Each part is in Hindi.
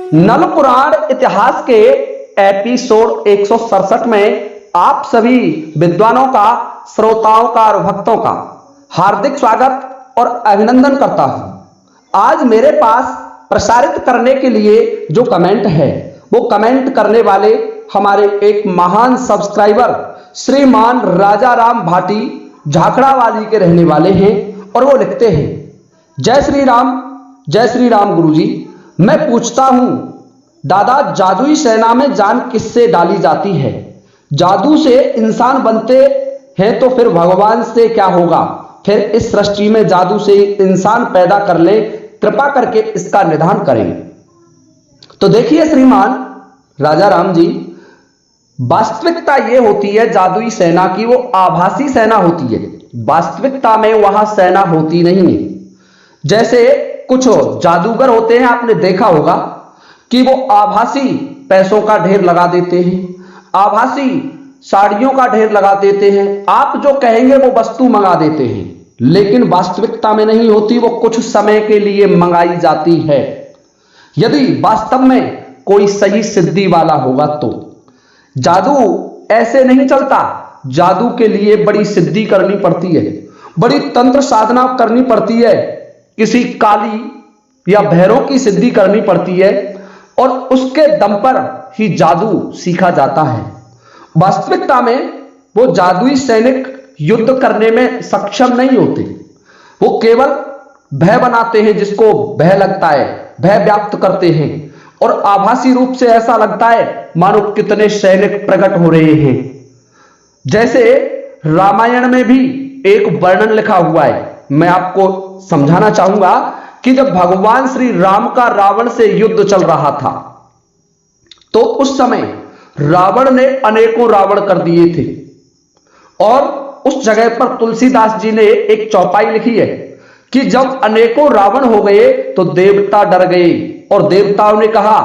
नल पुराण इतिहास के एपिसोड 167 में आप सभी विद्वानों का, श्रोताओं का और भक्तों का हार्दिक स्वागत और अभिनंदन करता हूं। आज मेरे पास प्रसारित करने के लिए जो कमेंट है वो कमेंट करने वाले हमारे एक महान सब्सक्राइबर श्रीमान राजा राम भाटी झाकड़ावाली के रहने वाले हैं और वो लिखते हैं, जय श्री राम गुरुजी। मैं पूछता हूं दादा, जादुई सेना में जान किससे डाली जाती है? जादू से इंसान बनते हैं तो फिर भगवान से क्या होगा? फिर इस सृष्टि में जादू से इंसान पैदा कर ले, कृपा करके इसका निदान करें। तो देखिए श्रीमान राजा राम जी, वास्तविकता यह होती है जादुई सेना की वो आभासी सेना होती है। वास्तविकता में वहां सेना होती नहीं है। जैसे कुछ जादूगर होते हैं, आपने देखा होगा कि वो आभासी पैसों का ढेर लगा देते हैं, आभासी साड़ियों का ढेर लगा देते हैं, आप जो कहेंगे वो वस्तु मंगा देते हैं, लेकिन वास्तविकता में नहीं होती। वो कुछ समय के लिए मंगाई जाती है। यदि वास्तव में कोई सही सिद्धि वाला होगा तो जादू ऐसे नहीं चलता। जादू के लिए बड़ी सिद्धि करनी पड़ती है, बड़ी तंत्र साधना करनी पड़ती है, किसी काली या भैरव की सिद्धि करनी पड़ती है और उसके दम पर ही जादू सीखा जाता है। वास्तविकता में वो जादुई सैनिक युद्ध करने में सक्षम नहीं होते। वो केवल भय बनाते हैं, जिसको भय लगता है, भय व्याप्त करते हैं और आभासी रूप से ऐसा लगता है मानो कितने सैनिक प्रकट हो रहे हैं। जैसे रामायण में भी एक वर्णन लिखा हुआ है, मैं आपको समझाना चाहूंगा कि जब भगवान श्री राम का रावण से युद्ध चल रहा था तो उस समय रावण ने अनेकों रावण कर दिए थे और उस जगह पर तुलसीदास जी ने एक चौपाई लिखी है कि जब अनेकों रावण हो गए तो देवता डर गए और देवताओं ने कहा,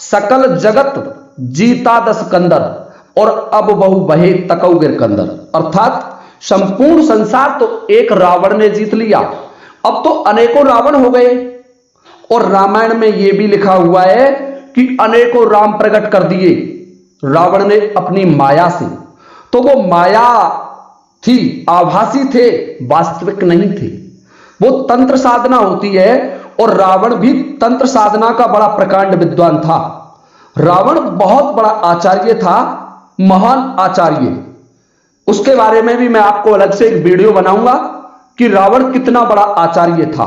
सकल जगत जीता दस कंदर और अब बहु बहे तकौ गिरकंदर। अर्थात संपूर्ण संसार तो एक रावण ने जीत लिया, अब तो अनेकों रावण हो गए। और रामायण में यह भी लिखा हुआ है कि अनेकों राम प्रकट कर दिए रावण ने अपनी माया से। तो वो माया थी, आभासी थे, वास्तविक नहीं थे। वो तंत्र साधना होती है और रावण भी तंत्र साधना का बड़ा प्रकांड विद्वान था। रावण बहुत बड़ा आचार्य था, महान आचार्य। उसके बारे में भी मैं आपको अलग से एक वीडियो बनाऊंगा कि रावण कितना बड़ा आचार्य था।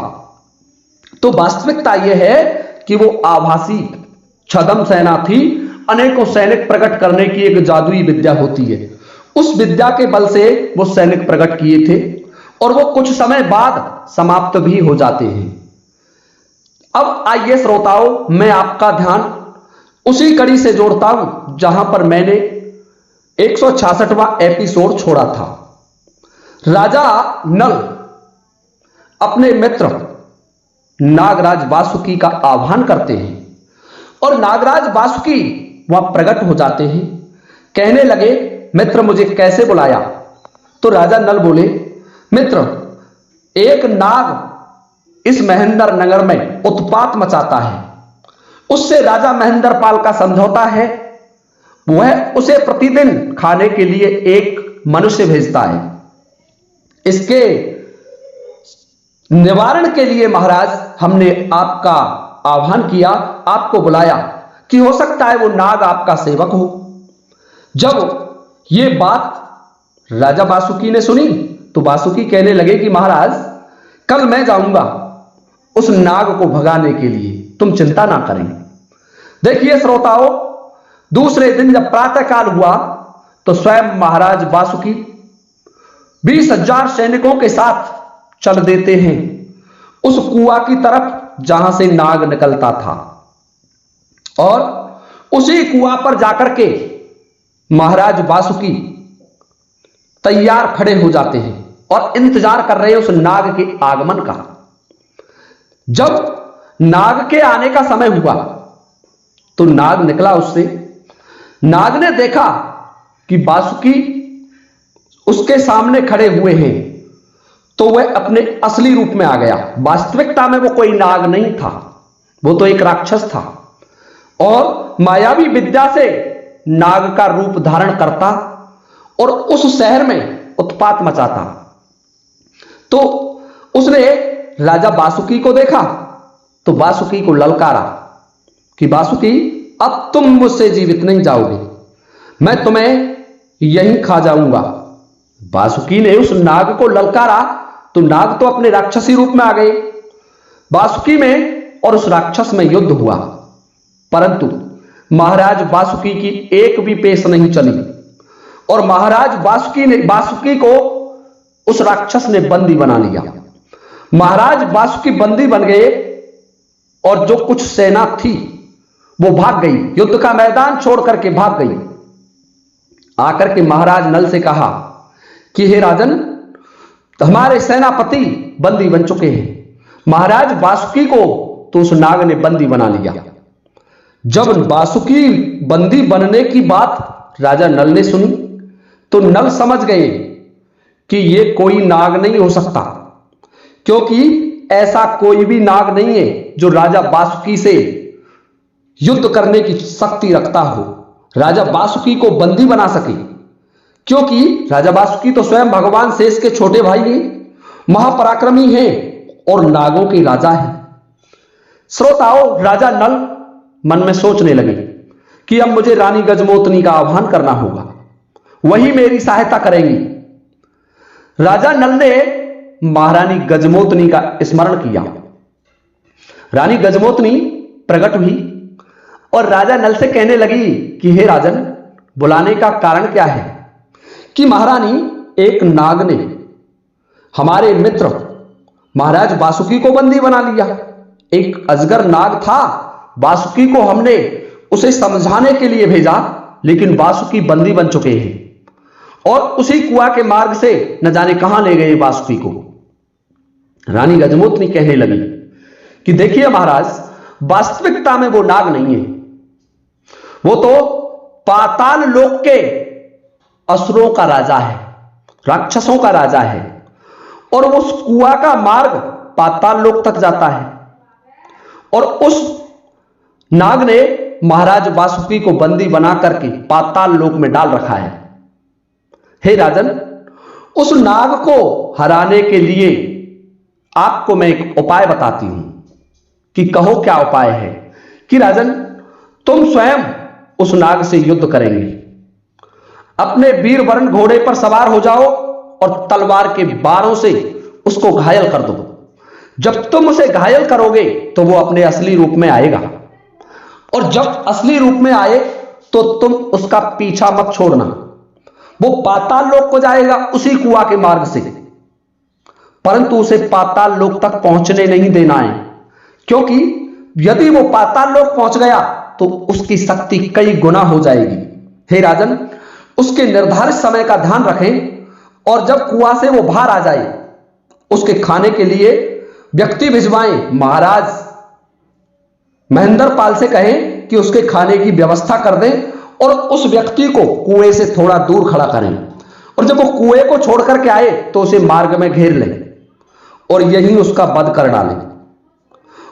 तो वास्तविकता यह है कि वो आभासी छद्म सेना थी। अनेकों सैनिक प्रकट करने की एक जादुई विद्या होती है। उस विद्या के बल से वो सैनिक प्रकट किए थे और वो कुछ समय बाद समाप्त भी हो जाते हैं। अब आइए श्रोताओं, मैं आपका ध्यान उसी कड़ी से जोड़ता हूं जहां पर मैंने 166वां एपिसोड छोड़ा था। राजा नल अपने मित्र नागराज वासुकी का आह्वान करते हैं और नागराज वासुकी वहां प्रकट हो जाते हैं। कहने लगे, मित्र मुझे कैसे बुलाया? तो राजा नल बोले, मित्र एक नाग इस महेंद्र नगर में उत्पात मचाता है, उससे राजा महेंद्र पाल का समझौता है, वह उसे प्रतिदिन खाने के लिए एक मनुष्य भेजता है। इसके निवारण के लिए महाराज हमने आपका आह्वान किया, आपको बुलाया कि हो सकता है वो नाग आपका सेवक हो। जब ये बात राजा वासुकी ने सुनी तो वासुकी कहने लगे कि महाराज कल मैं जाऊंगा उस नाग को भगाने के लिए, तुम चिंता ना करें। देखिए श्रोताओं, दूसरे दिन जब प्रातःकाल हुआ तो स्वयं महाराज वासुकी 20,000 सैनिकों के साथ चल देते हैं उस कुआं की तरफ जहां से नाग निकलता था और उसी कुआं पर जाकर के महाराज वासुकी तैयार खड़े हो जाते हैं और इंतजार कर रहे हैं उस नाग के आगमन का। जब नाग के आने का समय हुआ तो नाग निकला उससे। नाग ने देखा कि वासुकी उसके सामने खड़े हुए हैं तो वह अपने असली रूप में आ गया। वास्तविकता में वो कोई नाग नहीं था, वो तो एक राक्षस था। और मायावी विद्या से नाग का रूप धारण करता और उस शहर में उत्पात मचाता। तो उसने राजा वासुकी को देखा तो वासुकी को ललकारा कि वासुकी, अब तुम मुझसे जीवित नहीं जाओगे, मैं तुम्हें यहीं खा जाऊंगा। वासुकी ने उस नाग को ललकारा तो नाग तो अपने राक्षसी रूप में आ गए। वासुकी में और उस राक्षस में युद्ध हुआ, परंतु महाराज वासुकी की एक भी पेश नहीं चली और महाराज वासुकी को उस राक्षस ने बंदी बना लिया। महाराज वासुकी बंदी बन गए और जो कुछ सेना थी वो भाग गई, युद्ध का मैदान छोड़ करके भाग गई। आकर के महाराज नल से कहा कि हे राजन, हमारे सेनापति बंदी बन चुके हैं। महाराज वासुकी को तो उस नाग ने बंदी बना लिया। जब वासुकी बंदी बनने की बात राजा नल ने सुनी तो नल समझ गए कि ये कोई नाग नहीं हो सकता, क्योंकि ऐसा कोई भी नाग नहीं है जो राजा वासुकी से युद्ध करने की शक्ति रखता हो, राजा वासुकी को बंदी बना सके। क्योंकि राजा वासुकी तो स्वयं भगवान शेष के छोटे भाई हैं, महापराक्रमी हैं और नागों के राजा हैं। श्रोताओं, राजा नल मन में सोचने लगे कि अब मुझे रानी गजमोतनी का आह्वान करना होगा, वही मेरी सहायता करेंगी। राजा नल ने महारानी गजमोतनी का स्मरण किया। रानी गजमोतनी प्रकट हुई और राजा नल से कहने लगी कि हे राजन, बुलाने का कारण क्या है? कि महारानी, एक नाग ने हमारे मित्र महाराज वासुकी को बंदी बना लिया। एक अजगर नाग था, वासुकी को हमने उसे समझाने के लिए भेजा, लेकिन वासुकी बंदी बन चुके हैं और उसी कुआं के मार्ग से न जाने कहां ले गए वासुकी को। रानी गजमोतनी कहने लगी कि देखिए महाराज, वास्तविकता में वो नाग नहीं है, वो तो पाताल लोक के असुरों का राजा है, राक्षसों का राजा है और उस कुआं का मार्ग पाताल लोक तक जाता है और उस नाग ने महाराज वासुकी को बंदी बना करके पाताल लोक में डाल रखा है। हे राजन, उस नाग को हराने के लिए आपको मैं एक उपाय बताती हूं कि कहो क्या उपाय है। कि राजन, तुम स्वयं उस नाग से युद्ध करेंगे, अपने वीर वरण घोड़े पर सवार हो जाओ और तलवार के बारों से उसको घायल कर दो। जब तुम उसे घायल करोगे तो वो अपने असली रूप में आएगा और जब असली रूप में आए तो तुम उसका पीछा मत छोड़ना। वो पाताल लोक को जाएगा उसी कुआं के मार्ग से, परंतु उसे पाताल लोक तक पहुंचने नहीं देना है, क्योंकि यदि वो पाताल लोक पहुंच गया तो उसकी शक्ति कई गुना हो जाएगी। हे राजन, उसके निर्धारित समय का ध्यान रखें और जब कुआं से वो बाहर आ जाए उसके खाने के लिए व्यक्ति भिजवाएं। महाराज महेंद्र पाल से कहें कि उसके खाने की व्यवस्था कर दें और उस व्यक्ति को कुएं से थोड़ा दूर खड़ा करें और जब वो कुएं को छोड़ करके आए तो उसे मार्ग में घेर लें और यहीं उसका वध कर डालें।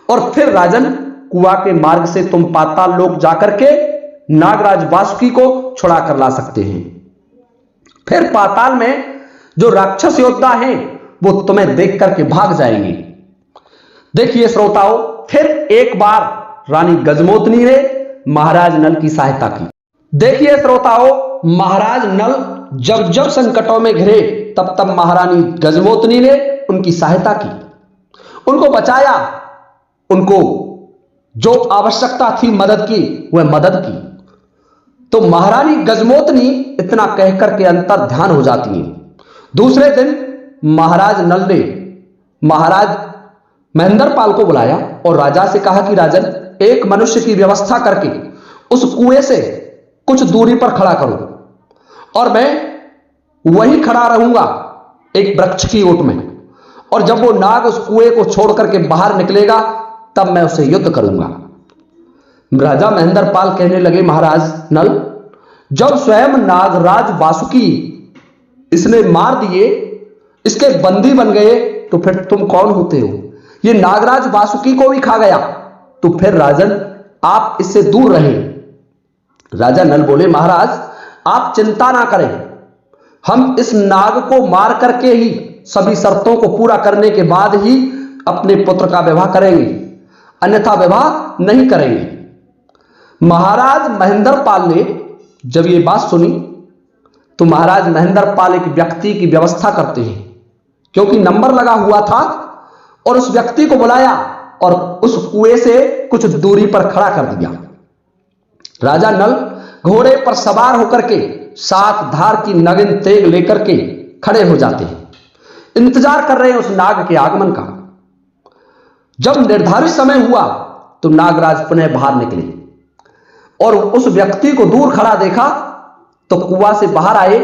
और फिर राजन, कुआं के मार्ग से तुम पाताल लोक जाकर के नागराज वासुकी को छुड़ा कर ला सकते हैं। फिर पाताल में जो राक्षस योद्धा हैं वो तुम्हें देख करके भाग जाएंगे। देखिए श्रोताओं, फिर एक बार रानी गजमोतनी ने महाराज नल की सहायता की। देखिए श्रोताओं, महाराज नल जब जब संकटों में घिरे तब तब महारानी गजमोतनी ने उनकी सहायता की, उनको बचाया, उनको जो आवश्यकता थी मदद की वह मदद की। तो महारानी गजमोतनी इतना कहकर के अंतर ध्यान हो जाती हैं। दूसरे दिन महाराज नल ने महाराज महेंद्र पाल को बुलाया और राजा से कहा कि राजन, एक मनुष्य की व्यवस्था करके उस कुएं से कुछ दूरी पर खड़ा करो और मैं वहीं खड़ा रहूंगा एक वृक्ष की ओट में, और जब वो नाग उस कुएं को छोड़ करके बाहर निकलेगा तब मैं उससे युद्ध करूंगा। राजा महेंद्र पाल कहने लगे, महाराज नल, जब स्वयं नागराज वासुकी इसने मार दिए, इसके बंदी बन गए, तो फिर तुम कौन होते हो? ये नागराज वासुकी को भी खा गया, तो फिर राजन आप इससे दूर रहें। राजा नल बोले, महाराज आप चिंता ना करें, हम इस नाग को मार करके ही सभी शर्तों को पूरा करने के बाद ही अपने पुत्र का विवाह करेंगे, अन्यथा विवाह नहीं करेंगे। महाराज महेंद्रपाल ने जब ये बात सुनी तो महाराज महेंद्रपाल एक व्यक्ति की व्यवस्था करते हैं, क्योंकि नंबर लगा हुआ था, और उस व्यक्ति को बुलाया और उस कुएं से कुछ दूरी पर खड़ा कर दिया। राजा नल घोड़े पर सवार होकर के 7 धार की नगिन तेग लेकर के खड़े हो जाते हैं, इंतजार कर रहे हैं उस नाग के आगमन का। जब निर्धारित समय हुआ तो नागराज पुनः बाहर निकले और उस व्यक्ति को दूर खड़ा देखा तो कुआं से बाहर आए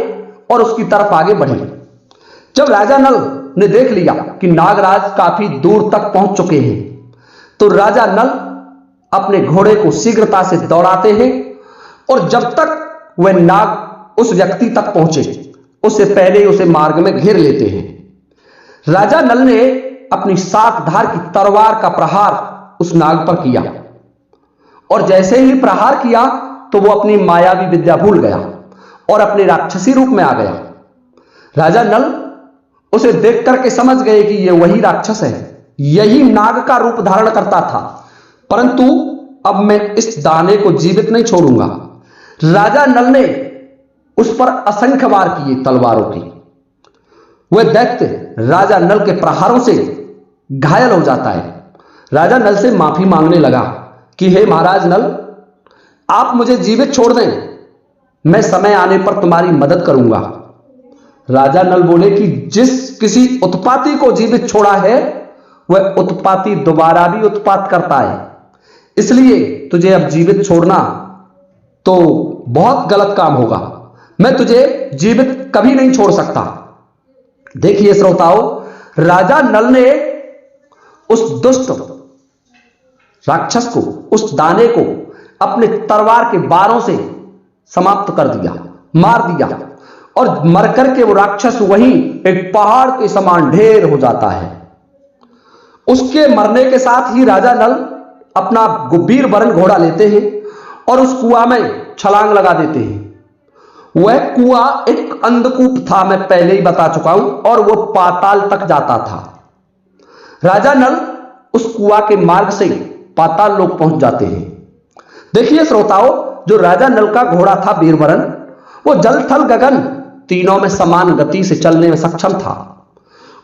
और उसकी तरफ आगे बढ़े। जब राजा नल ने देख लिया कि नागराज काफी दूर तक पहुंच चुके हैं तो राजा नल अपने घोड़े को शीघ्रता से दौड़ाते हैं, और जब तक वह नाग उस व्यक्ति तक पहुंचे उससे पहले उसे मार्ग में घेर लेते हैं। राजा नल ने अपनी 7 धार की तलवार का प्रहार उस नाग पर किया, और जैसे ही प्रहार किया तो वो अपनी मायावी विद्या भूल गया और अपने राक्षसी रूप में आ गया। राजा नल उसे देख करके समझ गए कि यह वही राक्षस है, यही नाग का रूप धारण करता था, परंतु अब मैं इस दाने को जीवित नहीं छोड़ूंगा। राजा नल ने उस पर असंख्य वार किए तलवारों की। वह दैत्य राजा नल के प्रहारों से घायल हो जाता है। राजा नल से माफी मांगने लगा कि हे महाराज नल, आप मुझे जीवित छोड़ दें, मैं समय आने पर तुम्हारी मदद करूंगा। राजा नल बोले कि जिस किसी उत्पाती को जीवित छोड़ा है वह उत्पाती दोबारा भी उत्पात करता है, इसलिए तुझे अब जीवित छोड़ना तो बहुत गलत काम होगा, मैं तुझे जीवित कभी नहीं छोड़ सकता। देखिए श्रोताओं, राजा नल ने उस दुष्ट राक्षस को, उस दाने को अपने तलवार के बारों से समाप्त कर दिया, मार दिया, और मरकर के वो राक्षस वहीं एक पहाड़ के समान ढेर हो जाता है। उसके मरने के साथ ही राजा नल अपना वीर वरण घोड़ा लेते हैं और उस कुआं में छलांग लगा देते हैं। वह कुआं एक अंधकूप था, मैं पहले ही बता चुका हूं, और वह पाताल तक जाता था। राजा नल उस कुआं के मार्ग से पाताल लोक पहुंच जाते हैं। देखिए श्रोताओं, जो राजा नल का घोड़ा था वीरवरण, वो जल थल गगन तीनों में समान गति से चलने में सक्षम था।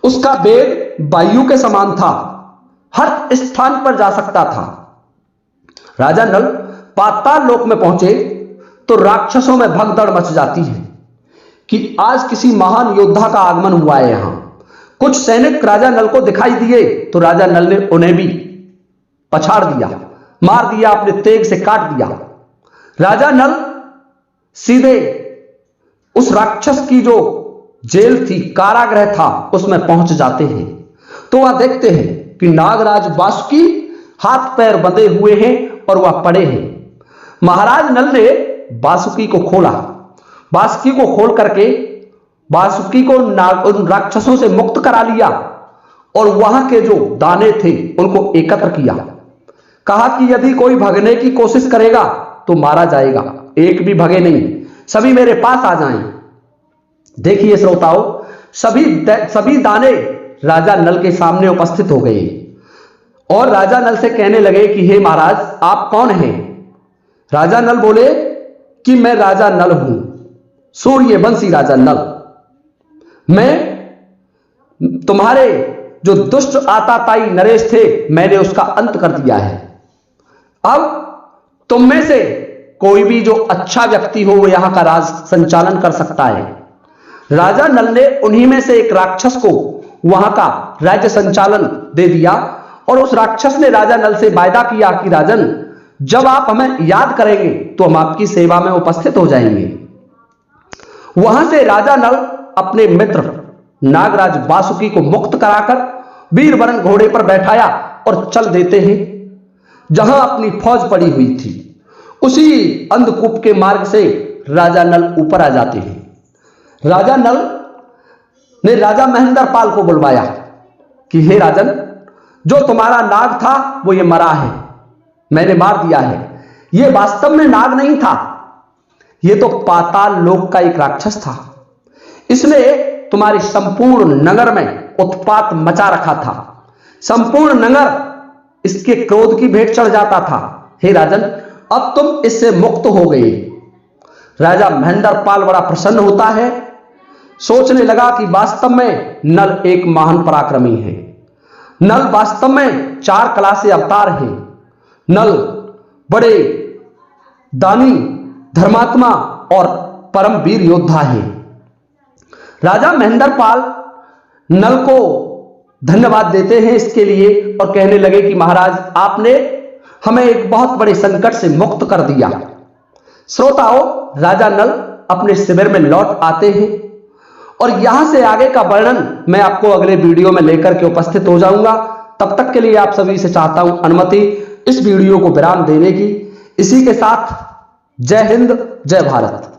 उसका वेग वायु के समान था, हर स्थान पर जा सकता था। राजा नल पाताल लोक में पहुंचे तो राक्षसों में भगदड़ मच जाती है कि आज किसी महान योद्धा का आगमन हुआ है। यहां कुछ सैनिक राजा नल को दिखाई दिए तो राजा नल ने उन्हें भी पछाड़ दिया, मार दिया, अपने तेग से काट दिया। राजा नल सीधे उस राक्षस की जो जेल थी, कारागृह था, उसमें पहुंच जाते हैं तो वह देखते हैं कि नागराज वासुकी हाथ पैर बंधे हुए हैं और वह पड़े हैं। महाराज नल ने वासुकी को खोला, वासुकी को खोल करके वासुकी को उन राक्षसों से मुक्त करा लिया और वहां के जो दाने थे उनको एकत्र किया। कहा कि यदि कोई भगने की कोशिश करेगा तो मारा जाएगा, एक भी भगे नहीं, सभी मेरे पास आ जाएं। देखिए श्रोताओं, सभी दाने राजा नल के सामने उपस्थित हो गए और राजा नल से कहने लगे कि हे महाराज, आप कौन हैं? राजा नल बोले कि मैं राजा नल हूं, सूर्यवंशी राजा नल। मैं तुम्हारे जो दुष्ट आताताई नरेश थे, मैंने उसका अंत कर दिया है। अब तुम में से कोई भी जो अच्छा व्यक्ति हो वो यहां का राज संचालन कर सकता है। राजा नल ने उन्हीं में से एक राक्षस को वहां का राज्य संचालन दे दिया और उस राक्षस ने राजा नल से वायदा किया कि राजन, जब आप हमें याद करेंगे तो हम आपकी सेवा में उपस्थित हो जाएंगे। वहां से राजा नल अपने मित्र नागराज वासुकी को मुक्त कराकर वीरवरण घोड़े पर बैठाया और चल देते हैं जहां अपनी फौज पड़ी हुई थी। उसी अंधकूप के मार्ग से राजा नल ऊपर आ जाते हैं। राजा नल ने राजा महेंद्रपाल को बुलवाया कि हे राजन, जो तुम्हारा नाग था वो ये मरा है, मैंने मार दिया है। यह वास्तव में नाग नहीं था, यह तो पाताल लोक का एक राक्षस था। इसने तुम्हारे संपूर्ण नगर में उत्पात मचा रखा था। संपूर्ण नगर इसके क्रोध की भेंट चढ़ जाता था। हे राजन, अब तुम इससे मुक्त हो गए। राजा महेंद्रपाल बड़ा प्रसन्न होता है, सोचने लगा कि वास्तव में नल एक महान पराक्रमी है। नल वास्तव में 4 कला से अवतार है। नल बड़े दानी, धर्मात्मा और परम वीर योद्धा है। राजा महेंद्रपाल नल को धन्यवाद देते हैं इसके लिए और कहने लगे कि महाराज, आपने हमें एक बहुत बड़े संकट से मुक्त कर दिया। श्रोताओं, राजा नल अपने शिविर में लौट आते हैं और यहां से आगे का वर्णन मैं आपको अगले वीडियो में लेकर के उपस्थित हो जाऊंगा। तब तक के लिए आप सभी से चाहता हूं अनुमति इस वीडियो को विराम देने की। इसी के साथ जय हिंद, जय भारत।